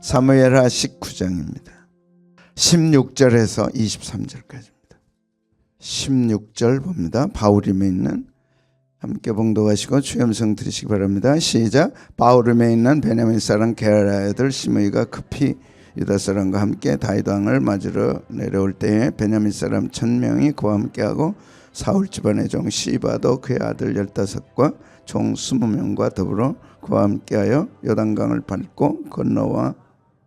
사무엘하 19장입니다. 16절에서 23절까지입니다. 16절 봅니다. 바울임에 있는, 함께 봉독하시고 주의 음성 들으시기 바랍니다. 시작. 바울임에 있는 베냐민 사람 게라의 아들 시므이가 급히 유다 사람과 함께 다윗 왕을 맞으러 내려올 때에 베냐민 사람 1000명이 그와 함께하고 사울 집안의 종 시바도 그의 아들 15과 종 20명과 더불어 그와 함께하여 요단강을 밟고 건너와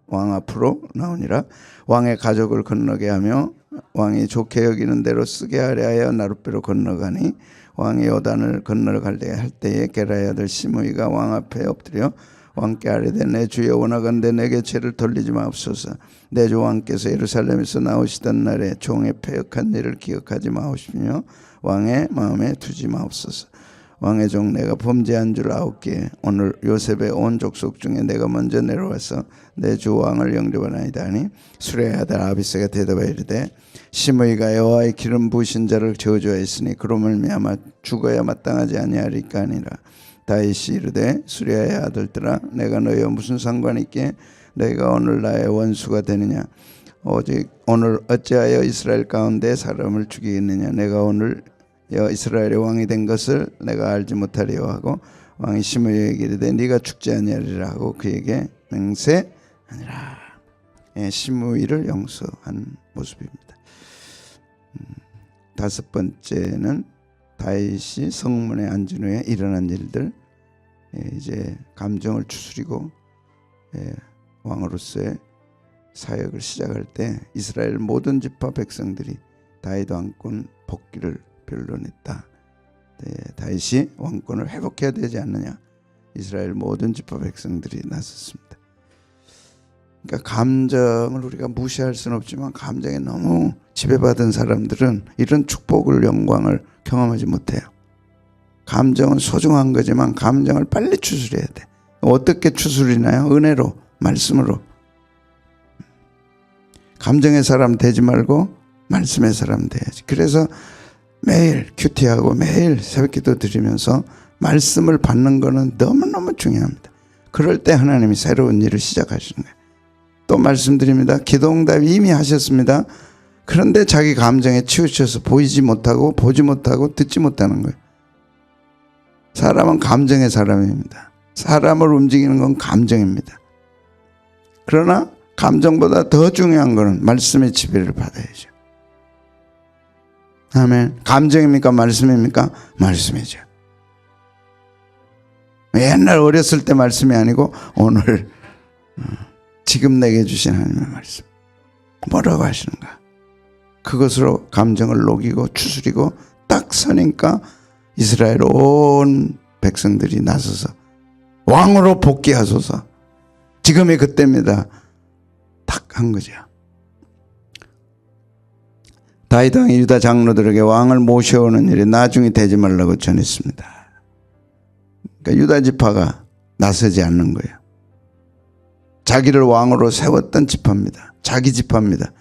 왕 앞으로 나오니라. 왕의 가족을 건너게 하며 왕이 좋게 여기는 대로 쓰게 하려 하여 나룻배로 건너가니 왕이 요단을 건너러 갈 때에 게라의 아들 시므이가 왕 앞에 엎드려 왕께 아뢰되 내 주여 원하건대 내게 죄를 돌리지 마옵소서. 내 주 왕께서 예루살렘에서 나오시던 날에 종의 패역한 일을 기억하지 마옵시며 왕의 마음에 두지 마옵소서. 왕의 종 내가 범죄한 줄 아옵기에 오늘 요셉의 온 족속 중에 내가 먼저 내려와서 내 주 왕을 영접하나이다 하니 수레의 아들 아비새가 대답하여 이르되 시므이가 여호와의 기름 부으신 자를 저주하였으니 그로 말미암아 죽어야 마땅하지 아니하리까 하니라. 다윗이 이르되 수레의 아들들아 내가 너희와 무슨 상관이 있기에 너희가 오늘 나의 원수가 되느냐. 오직 오늘 어찌하여 이스라엘 가운데 사람을 죽이겠느냐. 내가 오늘 이스라엘의 왕이 된 것을 내가 알지 못하리요 하고 왕이 시므이에게 이르되 네가 죽지 아니하리라 하고 그에게 맹세하니라. 시므이를 용서한 모습입니다. 다섯 번째는 다윗이 성문에 앉은 후에 일어난 일들, 이제 감정을 추스리고 왕으로서의 사역을 시작할 때 이스라엘 모든 지파 백성들이 다윗 왕권 복귀를 변론했다. 다윗이 왕권을 회복해야 되지 않느냐. 이스라엘 모든 지파 백성들이 나섰습니다. 그러니까 감정을 우리가 무시할 수는 없지만 감정에 너무 지배받은 사람들은 이런 축복을, 영광을 경험하지 못해요. 감정은 소중한 거지만 감정을 빨리 추스려야 돼. 어떻게 추스리나요? 은혜로, 말씀으로. 감정의 사람 되지 말고 말씀의 사람 돼야지. 그래서 매일 큐티하고 매일 새벽기도 드리면서 말씀을 받는 거는 너무너무 중요합니다. 그럴 때 하나님이 새로운 일을 시작하시는 거예요. 또 말씀드립니다. 기도응답 이미 하셨습니다. 그런데 자기 감정에 치우쳐서 보이지 못하고 보지 못하고 듣지 못하는 거예요. 사람은 감정의 사람입니다. 사람을 움직이는 건 감정입니다. 그러나 감정보다 더 중요한 것은 말씀의 지배를 받아야죠. 아멘. 감정입니까? 말씀입니까? 말씀이죠. 옛날 어렸을 때 말씀이 아니고 오늘 지금 내게 주신 하나님의 말씀. 뭐라고 하시는가? 그것으로 감정을 녹이고 추스리고 딱 서니까 이스라엘 온 백성들이 나서서 왕으로 복귀하소서. 지금이 그때입니다. 딱 한 거죠. 다윗 왕이 유다 장로들에게 왕을 모셔오는 일이 나중에 되지 말라고 전했습니다. 그러니까 유다 지파가 나서지 않는 거예요. 자기를 왕으로 세웠던 지파입니다. 자기 지파입니다.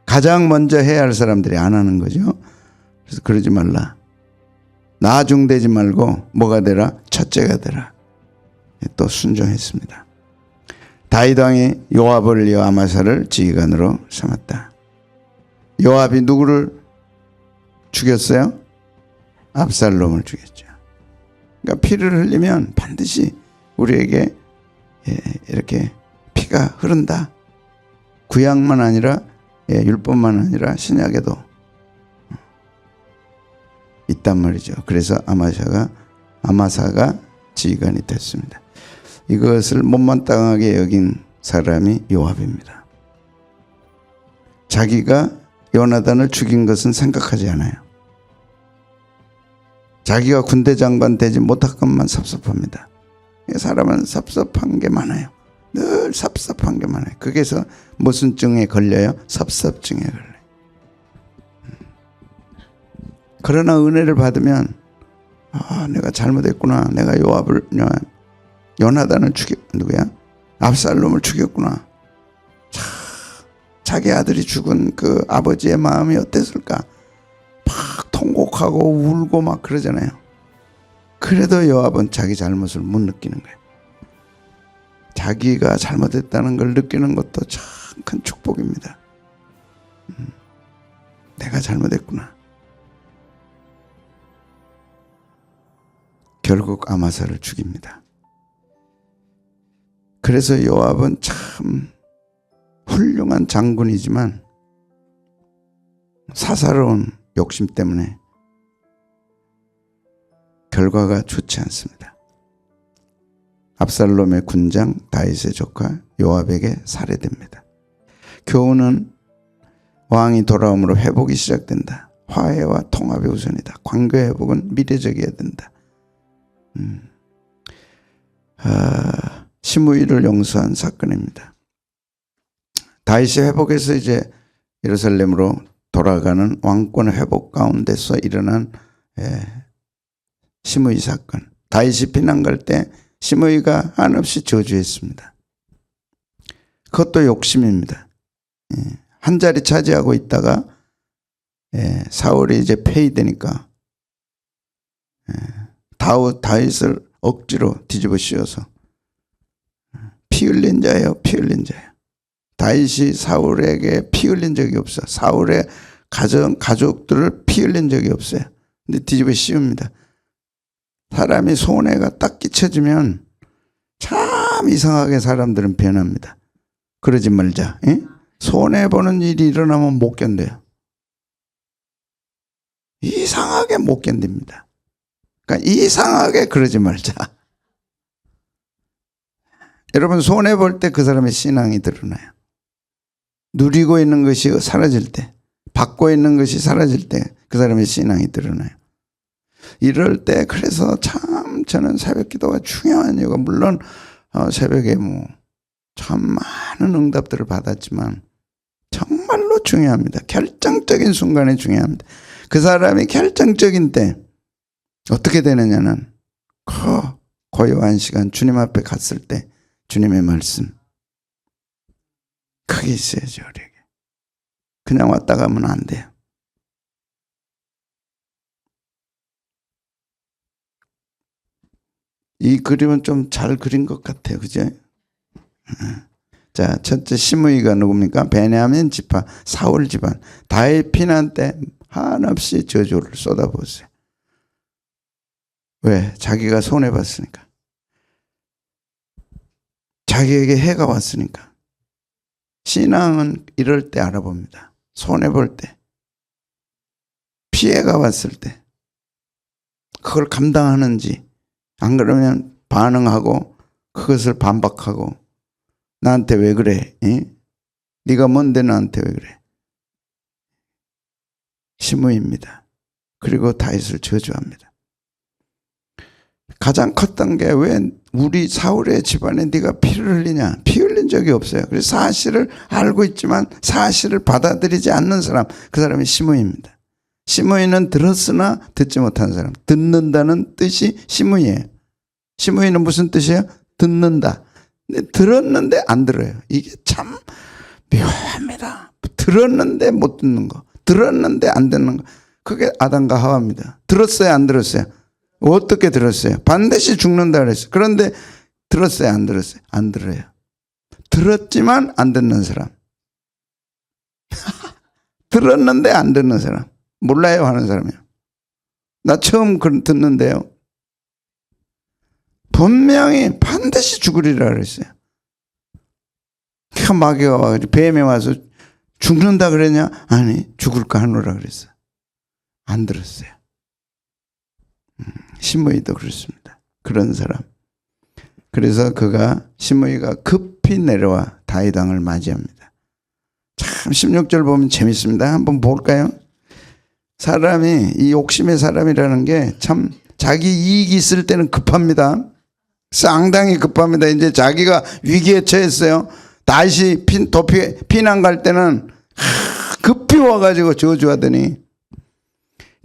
가장 먼저 해야 할 사람들이 안 하는 거죠. 그래서 그러지 말라. 나중되지 말고 뭐가 되라? 첫째가 되라. 또 순종했습니다. 다윗 왕이 요압을 이어 아마사를 지휘관으로 삼았다. 요압이 누구를 죽였어요? 압살롬을 죽였죠. 그러니까 피를 흘리면 반드시 우리에게 이렇게 피가 흐른다. 구약만 아니라 율법만 아니라 신약에도 있단 말이죠. 그래서 아마사가 지휘관이 됐습니다. 이것을 못마땅하게 여긴 사람이 요압입니다. 자기가 요나단을 죽인 것은 생각하지 않아요. 자기가 군대 장관 되지 못할 것만 섭섭합니다. 사람은 섭섭한 게 많아요. 늘 섭섭한 게 많아요. 거기서 무슨 증에 걸려요? 섭섭증에 걸려요. 그러나 은혜를 받으면 내가 잘못했구나. 내가 요나단을 누구야? 압살롬을 죽였구나. 자기 아들이 죽은 그 아버지의 마음이 어땠을까? 막 통곡하고 울고 막 그러잖아요. 그래도 요압은 자기 잘못을 못 느끼는 거예요. 자기가 잘못했다는 걸 느끼는 것도 참 큰 축복입니다. 내가 잘못했구나. 결국 아마사를 죽입니다. 그래서 요압은 참 훌륭한 장군이지만 사사로운 욕심 때문에 결과가 좋지 않습니다. 압살롬의 군장 다윗의 조카 요압에게 살해됩니다. 교훈은 왕이 돌아옴으로 회복이 시작된다. 화해와 통합이 우선이다. 관계 회복은 미래적이어야 된다. 시므이를 용서한 사건입니다. 다윗이 회복해서 이제 예루살렘으로 돌아가는 왕권 회복 가운데서 일어난 시므이 사건. 다윗이 피난 갈 때 시므이가 한없이 저주했습니다. 그것도 욕심입니다. 한 자리 차지하고 있다가 사울이 이제 폐위되니까 다윗을 억지로 뒤집어 씌워서 피 흘린 자예요, 피 흘린 자예요. 다윗이 사울에게 피 흘린 적이 없어. 사울의 가족들을 피 흘린 적이 없어요. 근데 뒤집어 씌웁니다. 사람이 손해가 딱 끼쳐지면 참 이상하게 사람들은 변합니다. 그러지 말자. 손해보는 일이 일어나면 못 견뎌요. 이상하게 못 견딥니다. 그러니까 이상하게 그러지 말자. 여러분 손해볼 때 그 사람의 신앙이 드러나요. 누리고 있는 것이 사라질 때, 받고 있는 것이 사라질 때 그 사람의 신앙이 드러나요. 이럴 때 그래서 참 저는 새벽 기도가 중요한 이유가 물론 새벽에 참 많은 응답들을 받았지만 정말로 중요합니다. 결정적인 순간에 중요합니다. 그 사람이 결정적인 때 어떻게 되느냐는 고요한 시간 주님 앞에 갔을 때 주님의 말씀 그게 있어야죠. 우리에게 그냥 왔다 가면 안 돼요. 이 그림은 좀 잘 그린 것 같아요. 그죠? 자, 첫째 시므이가 누굽니까? 베냐민 지파 사울 집안. 다윗 피난 때 한없이 저주를 쏟아부었어요. 왜? 자기가 손해봤으니까. 자기에게 해가 왔으니까. 신앙은 이럴 때 알아봅니다. 손해볼 때. 피해가 왔을 때. 그걸 감당하는지 안 그러면 반응하고 그것을 반박하고 나한테 왜 그래? 네가 뭔데 나한테 왜 그래? 시므이입니다. 그리고 다윗을 저주합니다. 가장 컸던 게 왜 우리 사울의 집안에 네가 피를 흘리냐? 피 흘린 적이 없어요. 그래서 사실을 알고 있지만 사실을 받아들이지 않는 사람, 그 사람이 시므이입니다. 시므이는 들었으나 듣지 못한 사람. 듣는다는 뜻이 시므이예요. 시므이는 무슨 뜻이에요? 듣는다. 근데 들었는데 안 들어요. 이게 참 묘합니다. 들었는데 못 듣는 거. 들었는데 안 듣는 거. 그게 아담과 하와입니다. 들었어요? 안 들었어요? 어떻게 들었어요? 반드시 죽는다 그랬어요. 그런데 들었어요? 안 들었어요? 안 들어요. 들었지만 안 듣는 사람. 들었는데 안 듣는 사람. 몰라요 하는 사람이요. 나 처음 듣는데요. 분명히 반드시 죽으리라 그랬어요. 마귀가 와가지고 뱀에 와서 죽는다 그랬냐? 아니 죽을까 하노라 그랬어요. 안 들었어요. 시므이도 그렇습니다. 그런 사람. 그래서 시므이가 급히 내려와 다윗 왕을 맞이합니다. 참 16절 보면 재밌습니다. 한번 볼까요? 사람이 이 욕심의 사람이라는 게 참 자기 이익이 있을 때는 급합니다. 상당히 급합니다. 이제 자기가 위기에 처했어요. 다시 피난 갈 때는 급히 와가지고 저주하더니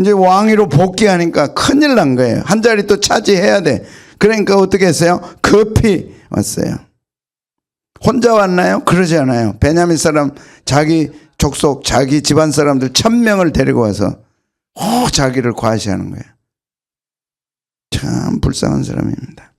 이제 왕위로 복귀하니까 큰일 난 거예요. 한 자리 또 차지해야 돼. 그러니까 어떻게 했어요? 급히 왔어요. 혼자 왔나요? 그러지 않아요. 베냐민 사람 자기 족속 자기 집안 사람들 1000명을 데리고 와서 자기를 과시하는 거예요. 참 불쌍한 사람입니다.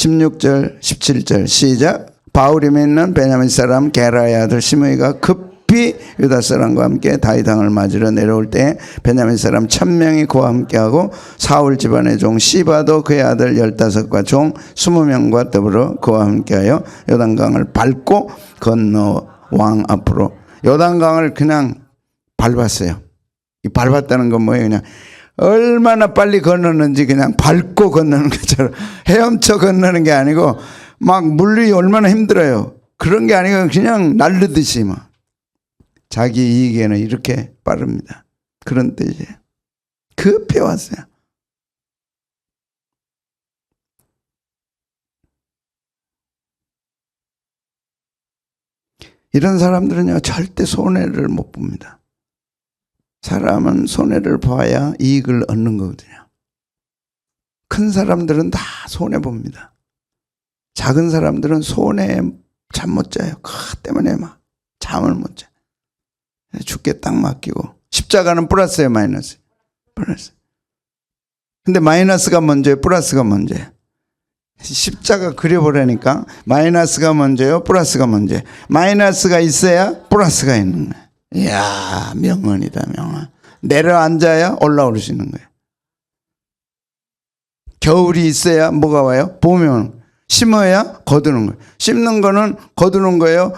16절 17절 시작. 바울이 맺는 베냐민 사람 게라의 아들 시므이가 급히 유다 사람과 함께 다윗 왕을 맞으러 내려올 때 베냐민 사람 1000명이 그와 함께하고 사울 집안의 종 시바도 그의 아들 15과 종 20명과 더불어 그와 함께하여 요단강을 밟고 건너 왕 앞으로. 요단강을 그냥 밟았어요. 이 밟았다는 건 뭐예요? 그냥 얼마나 빨리 건너는지 그냥 밟고 건너는 것처럼 헤엄쳐 건너는 게 아니고 막 물리 얼마나 힘들어요. 그런 게 아니고 그냥 날르듯이 막 자기 이익에는 이렇게 빠릅니다. 그런 뜻이에요. 급해 왔어요. 이런 사람들은요 절대 손해를 못 봅니다. 사람은 손해를 봐야 이익을 얻는 거거든요. 큰 사람들은 다 손해 봅니다. 작은 사람들은 손해에 잠 못 자요. 그것 때문에 막 잠을 못 자. 죽게 딱 맡기고. 십자가는 플러스예요, 마이너스? 플러스. 근데 마이너스가 먼저예요, 플러스가 먼저예요? 십자가 그려보라니까 마이너스가 먼저예요, 플러스가 먼저예요? 마이너스가 있어야 플러스가 있는 거예요. 이야, 명언이다, 명언. 내려앉아야 올라올 수 있는 거예요. 겨울이 있어야 뭐가 와요? 봄이 오는 거예요. 심어야 거두는 거예요. 심는 거는 거두는 거예요.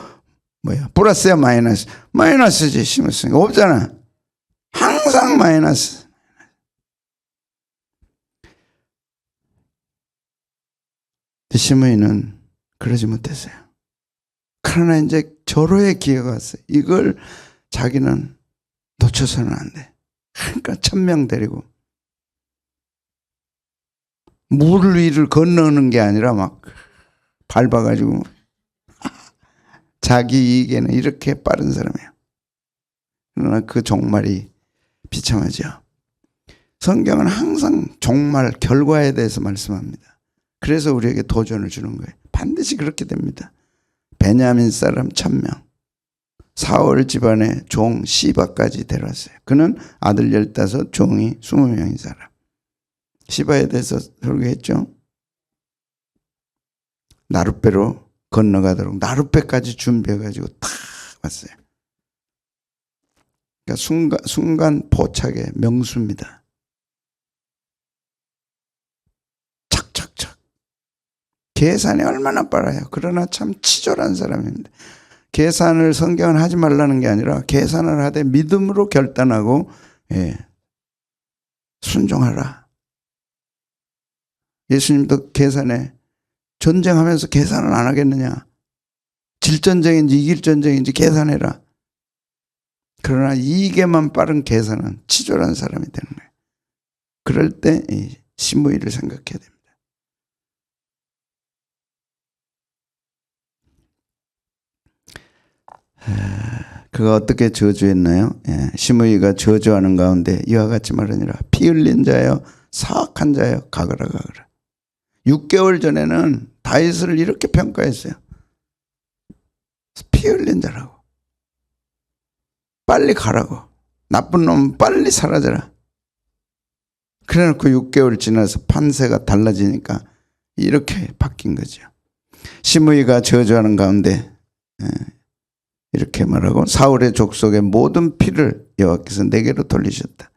뭐야? 플러스야, 마이너스? 마이너스지, 심었으니까. 없잖아. 항상 마이너스. 시므이는 그러지 못했어요. 그러나 이제 절호의 기회가 왔어요. 이걸 자기는 놓쳐서는 안 돼. 그러니까 1000명 데리고 물 위를 건너는 게 아니라 막 밟아가지고 자기 이익에는 이렇게 빠른 사람이에요. 그러나 그 종말이 비참하죠. 성경은 항상 종말 결과에 대해서 말씀합니다. 그래서 우리에게 도전을 주는 거예요. 반드시 그렇게 됩니다. 베냐민 사람 1000명, 사울 집안의 종 시바까지 데려왔어요. 그는 아들 15, 종이 20명인 사람. 시바에 대해서 설교했죠. 나룻배로 건너가도록 나룻배까지 준비해가지고 탁 왔어요. 그러니까 순간 포착의 명수입니다. 착착착. 계산이 얼마나 빨라요. 그러나 참 치졸한 사람입니다. 계산을 성경은 하지 말라는 게 아니라 계산을 하되 믿음으로 결단하고 순종하라. 예수님도 계산에 전쟁하면서 계산을 안 하겠느냐. 질 전쟁인지 이길 전쟁인지 계산해라. 그러나 이익에만 빠른 계산은 치졸한 사람이 되는 거예요. 그럴 때 시므이를 생각해야 됩니다. 그가 어떻게 저주했나요? 시므이가 저주하는 가운데 이와 같이 말하니라. 피 흘린 자여 사악한 자여 가거라 가거라. 6개월 전에는 다윗을 이렇게 평가했어요. 피 흘린 자라고. 빨리 가라고. 나쁜 놈 빨리 사라져라. 그래놓고 6개월 지나서 판세가 달라지니까 이렇게 바뀐 거죠. 시므이가 저주하는 가운데 이렇게 말하고 사울의 족속의 모든 피를 여호와께서 내게로 돌리셨다.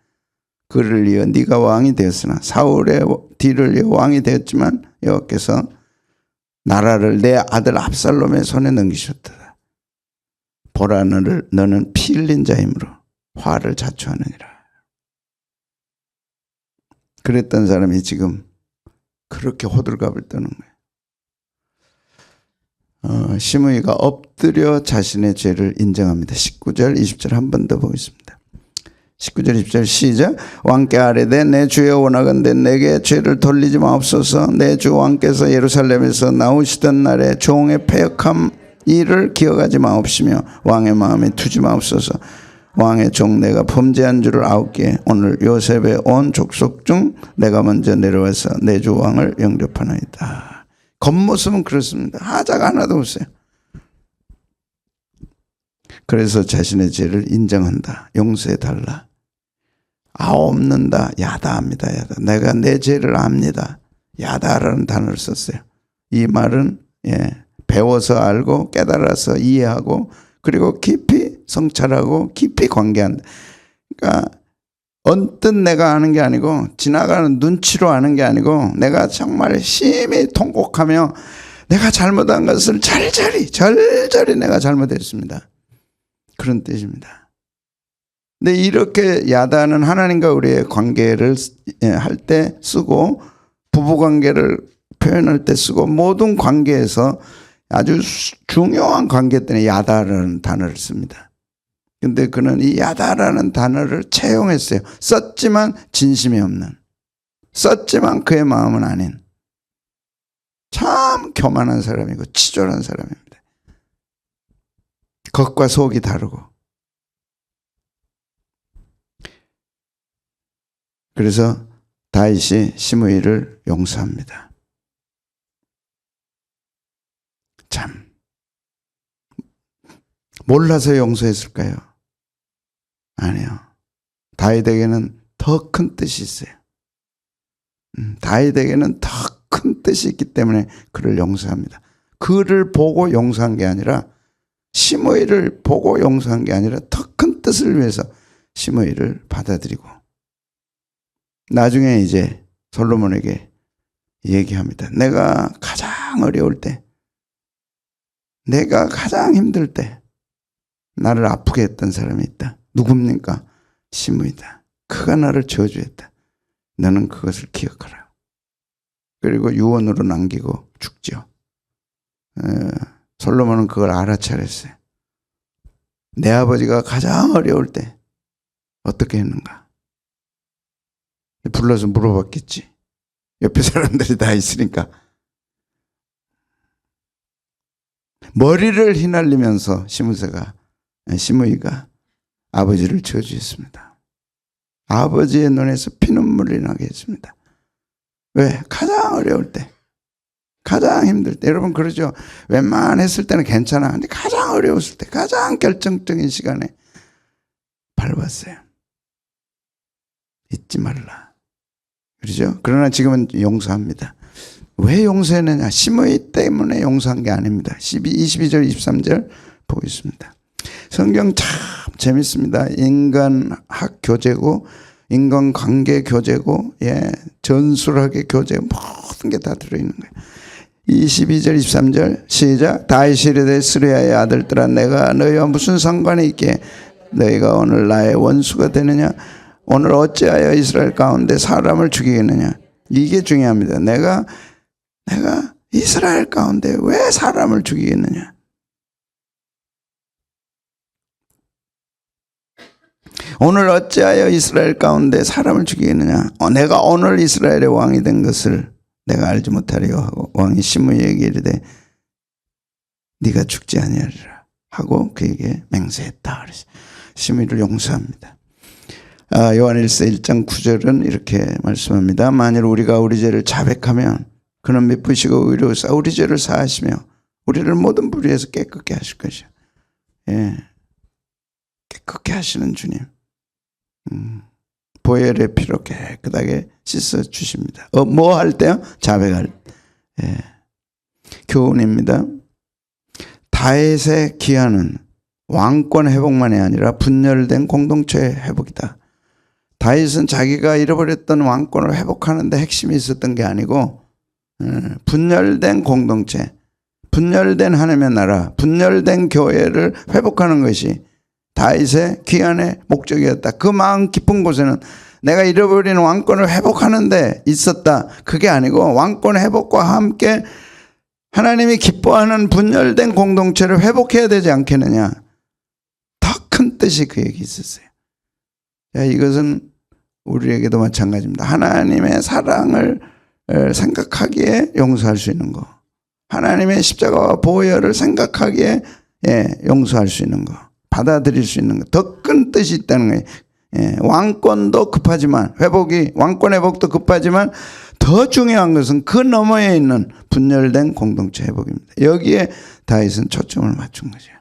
그를 이어 네가 왕이 되었으나 사울의 뒤를 이어 왕이 되었지만 여호와께서 나라를 내 아들 압살롬의 손에 넘기셨다. 보라 너는 피 흘린 자이므로 화를 자초하느니라. 그랬던 사람이 지금 그렇게 호들갑을 떠는 거예요. 시므이가 엎드려 자신의 죄를 인정합니다. 19절 20절 한 번 더 보겠습니다. 19절 20절 시작. 왕께 아뢰되 내 주여 원하건대 내게 죄를 돌리지 마옵소서. 내 주 왕께서 예루살렘에서 나오시던 날에 종의 패역함 이를 기억하지 마옵시며 왕의 마음에 두지 마옵소서. 왕의 종 내가 범죄한 줄을 아옵기에 오늘 요셉의 온 족속 중 내가 먼저 내려와서 내 주 왕을 영접하나이다. 겉모습은 그렇습니다. 하자가 하나도 없어요. 그래서 자신의 죄를 인정한다. 용서해달라. 없는다. 야다합니다. 야다. 내가 내 죄를 압니다. 야다라는 단어를 썼어요. 이 말은 배워서 알고 깨달아서 이해하고 그리고 깊이 성찰하고 깊이 관계한다. 그러니까 언뜻 내가 아는 게 아니고 지나가는 눈치로 아는 게 아니고 내가 정말 심히 통곡하며 내가 잘못한 것을 절절히 내가 잘못했습니다. 그런 뜻입니다. 근데 이렇게 야단은 하나님과 우리의 관계를 할 때 쓰고 부부관계를 표현할 때 쓰고 모든 관계에서 아주 중요한 관계 때문에 야다라는 단어를 씁니다. 근데 그는 이 야다라는 단어를 채용했어요. 썼지만 진심이 없는, 썼지만 그의 마음은 아닌 참 교만한 사람이고 치졸한 사람입니다. 겉과 속이 다르고. 그래서 다윗이 시므이를 용서합니다. 참 몰라서 용서했을까요? 아니요. 다윗에게는 더 큰 뜻이 있어요. 다윗에게는 더 큰 뜻이 있기 때문에 그를 용서합니다. 그를 보고 용서한 게 아니라 시므이를 보고 용서한 게 아니라 더 큰 뜻을 위해서 시므이를 받아들이고 나중에 이제 솔로몬에게 얘기합니다. 내가 가장 어려울 때, 내가 가장 힘들 때 나를 아프게 했던 사람이 있다. 누굽니까? 시므이다. 그가 나를 저주했다. 너는 그것을 기억하라. 그리고 유언으로 남기고 죽죠. 솔로몬은 그걸 알아차렸어요. 내 아버지가 가장 어려울 때 어떻게 했는가? 불러서 물어봤겠지. 옆에 사람들이 다 있으니까. 머리를 휘날리면서 시므이가 아버지를 저주했습니다. 아버지의 눈에서 피눈물이 나게 했습니다. 왜? 가장 어려울 때, 가장 힘들 때. 여러분 그러죠. 웬만했을 때는 괜찮아. 근데 가장 어려웠을 때, 가장 결정적인 시간에 밟았어요. 잊지 말라. 그렇죠? 그러나 지금은 용서합니다. 왜 용서했느냐? 시므이 때문에 용서한 게 아닙니다. 22절 23절 보겠습니다. 성경 참 재밌습니다. 인간학 교재고 인간관계 교재고 전술학의 교재 모든 게 다 들어있는 거예요. 22절 23절 시작. 다윗이 이르되 스루야의 아들들아 내가 너희와 무슨 상관이 있게 너희가 오늘 나의 원수가 되느냐. 오늘 어찌하여 이스라엘 가운데 사람을 죽이겠느냐. 이게 중요합니다. 내가 이스라엘 가운데 왜 사람을 죽이겠느냐. 오늘 어찌하여 이스라엘 가운데 사람을 죽이겠느냐. 내가 오늘 이스라엘의 왕이 된 것을 내가 알지 못하리요 하고 왕이 시므이에게 이르되 네가 죽지 아니하리라 하고 그에게 맹세했다. 그래서 시므이를 용서합니다. 요한일서 1장 9절은 이렇게 말씀합니다. 만일 우리가 우리 죄를 자백하면 그는 미쁘시고 의로우사 우리 죄를 사하시며 우리를 모든 불의에서 깨끗게 하실 것이요. 깨끗게 하시는 주님. 보혈의 피로 깨끗하게 씻어 주십니다. 뭐 할 때요? 자백할 때. 교훈입니다. 다윗의 기한은 왕권 회복만이 아니라 분열된 공동체의 회복이다. 다윗은 자기가 잃어버렸던 왕권을 회복하는 데 핵심이 있었던 게 아니고 분열된 공동체, 분열된 하나님의 나라, 분열된 교회를 회복하는 것이 다윗의 귀환의 목적이었다. 그 마음 깊은 곳에는 내가 잃어버린 왕권을 회복하는 데 있었다. 그게 아니고 왕권 회복과 함께 하나님이 기뻐하는 분열된 공동체를 회복해야 되지 않겠느냐. 더 큰 뜻이 그에게 있었어요. 이것은 우리에게도 마찬가지입니다. 하나님의 사랑을 생각하기에 용서할 수 있는 거, 하나님의 십자가와 보혈을 생각하기에 용서할 수 있는 거, 받아들일 수 있는 거, 더 큰 뜻이 있다는 거예요. 왕권도 급하지만 왕권 회복도 급하지만 더 중요한 것은 그 너머에 있는 분열된 공동체 회복입니다. 여기에 다윗은 초점을 맞춘 거죠.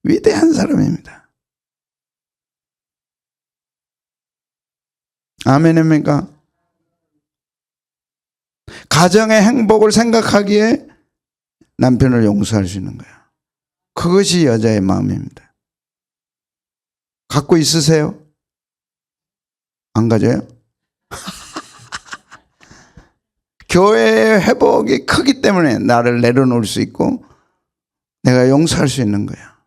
위대한 사람입니다. 아멘입니까? 가정의 행복을 생각하기에 남편을 용서할 수 있는 거야. 그것이 여자의 마음입니다. 갖고 있으세요? 안 가져요? 교회의 회복이 크기 때문에 나를 내려놓을 수 있고 내가 용서할 수 있는 거야.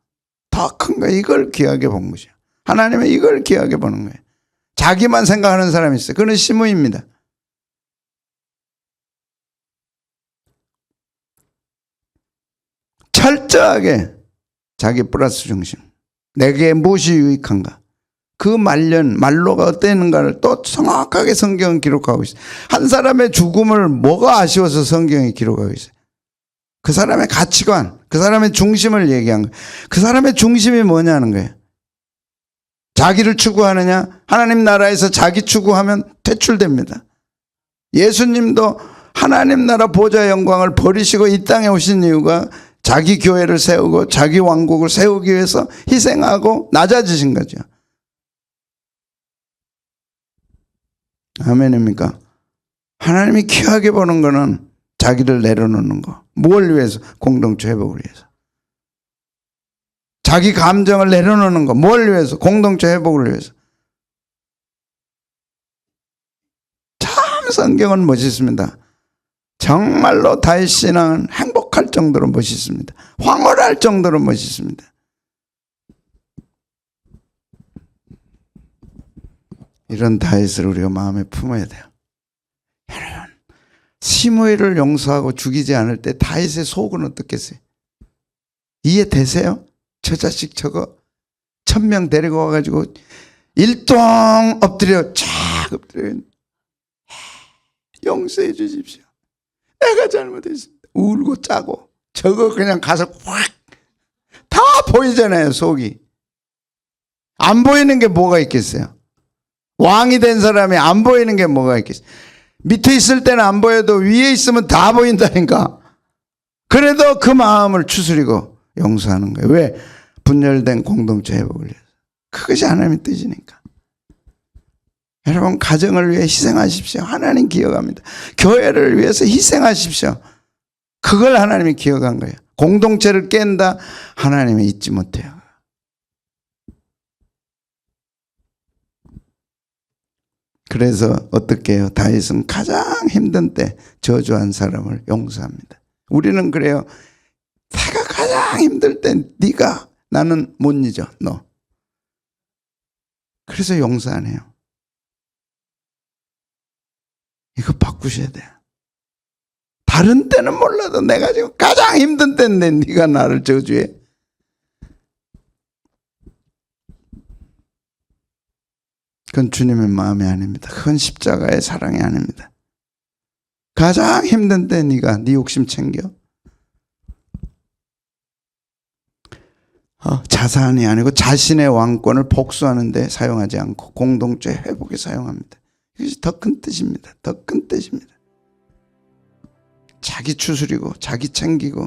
더 큰 거, 이걸 귀하게 본 것이야. 하나님은 이걸 귀하게 보는 거예요. 자기만 생각하는 사람이 있어요. 그는 시므입니다. 철저하게 자기 플러스 중심, 내게 무엇이 유익한가, 그 말로가 어땠는가를 또 정확하게 성경은 기록하고 있어요. 한 사람의 죽음을 뭐가 아쉬워서 성경이 기록하고 있어요. 그 사람의 가치관, 그 사람의 중심을 얘기한 거예요. 그 사람의 중심이 뭐냐는 거예요. 자기를 추구하느냐? 하나님 나라에서 자기 추구하면 퇴출됩니다. 예수님도 하나님 나라 보좌의 영광을 버리시고 이 땅에 오신 이유가 자기 교회를 세우고 자기 왕국을 세우기 위해서 희생하고 낮아지신 거죠. 아멘입니까? 하나님이 귀하게 보는 거는 자기를 내려놓는 거. 뭘 위해서? 공동체 회복을 위해서. 자기 감정을 내려놓는 거. 뭘 위해서? 공동체 회복을 위해서. 참 성경은 멋있습니다. 정말로 다윗 신앙은 행복할 정도로 멋있습니다. 황홀할 정도로 멋있습니다. 이런 다윗을 우리가 마음에 품어야 돼요. 여러분, 시므이를 용서하고 죽이지 않을 때 다윗의 속은 어떻겠어요? 이해되세요? 저 자식 저거 1000명 데리고 와가지고 일동 엎드려 쫙 엎드려 용서해 주십시오. 내가 잘못했습니다. 울고 짜고 저거 그냥 가서 확 다 보이잖아요. 속이 안 보이는 게 뭐가 있겠어요? 왕이 된 사람이 안 보이는 게 뭐가 있겠어요? 밑에 있을 때는 안 보여도 위에 있으면 다 보인다니까. 그래도 그 마음을 추스리고 용서하는 거예요. 왜? 분열된 공동체 회복을 위해서. 그것이 하나님의 뜻이니까. 여러분, 가정을 위해 희생하십시오. 하나님 기억합니다. 교회를 위해서 희생하십시오. 그걸 하나님이 기억한 거예요. 공동체를 깬다, 하나님이 잊지 못해요. 그래서 어떻게 해요? 다윗은 가장 힘든 때 저주한 사람을 용서합니다. 우리는 그래요. 내가 가장 힘들 때 네가, 나는 못 잊어, 너. 그래서 용서 안 해요. 이거 바꾸셔야 돼요. 다른 때는 몰라도 내가 지금 가장 힘든 때인데 네가 나를 저주해. 그건 주님의 마음이 아닙니다. 그건 십자가의 사랑이 아닙니다. 가장 힘든 때 네가 네 욕심 챙겨. 자산이 아니고 자신의 왕권을 복수하는 데 사용하지 않고 공동체 회복에 사용합니다. 이것이 더 큰 뜻입니다. 더 큰 뜻입니다. 자기 추스리고 자기 챙기고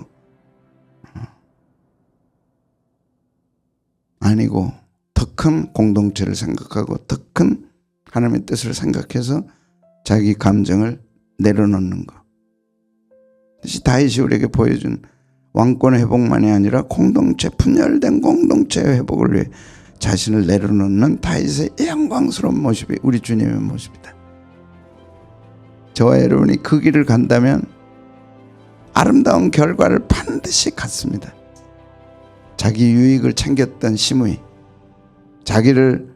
아니고 더 큰 공동체를 생각하고 더 큰 하나님의 뜻을 생각해서 자기 감정을 내려놓는 것. 그것이 다윗이 우리에게 보여준 왕권 회복만이 아니라 공동체, 분열된 공동체 회복을 위해 자신을 내려놓는 다윗의 영광스러운 모습이 우리 주님의 모습이다. 저와 여러분이 그 길을 간다면 아름다운 결과를 반드시 갖습니다. 자기 유익을 챙겼던 시므이, 자기를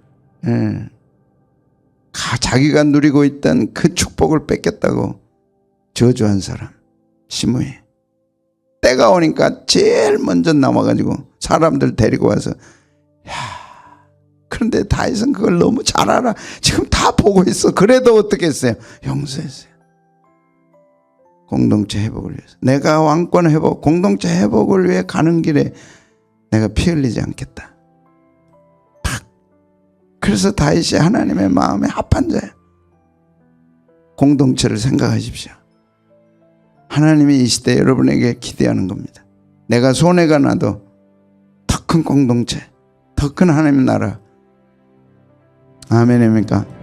자기가 누리고 있던 그 축복을 뺏겼다고 저주한 사람 시므이, 때가 오니까 제일 먼저 남아가지고 사람들 데리고 와서 그런데 다윗은 그걸 너무 잘 알아. 지금 다 보고 있어. 그래도 어떻게 했어요? 용서했어요. 공동체 회복을 위해서. 내가 왕권 회복, 공동체 회복을 위해 가는 길에 내가 피 흘리지 않겠다. 탁. 그래서 다윗이 하나님의 마음에 합한 자예요. 공동체를 생각하십시오. 하나님이 이 시대 여러분에게 기대하는 겁니다. 내가 손해가 나도 더 큰 공동체, 더 큰 하나님의 나라. 아멘입니까?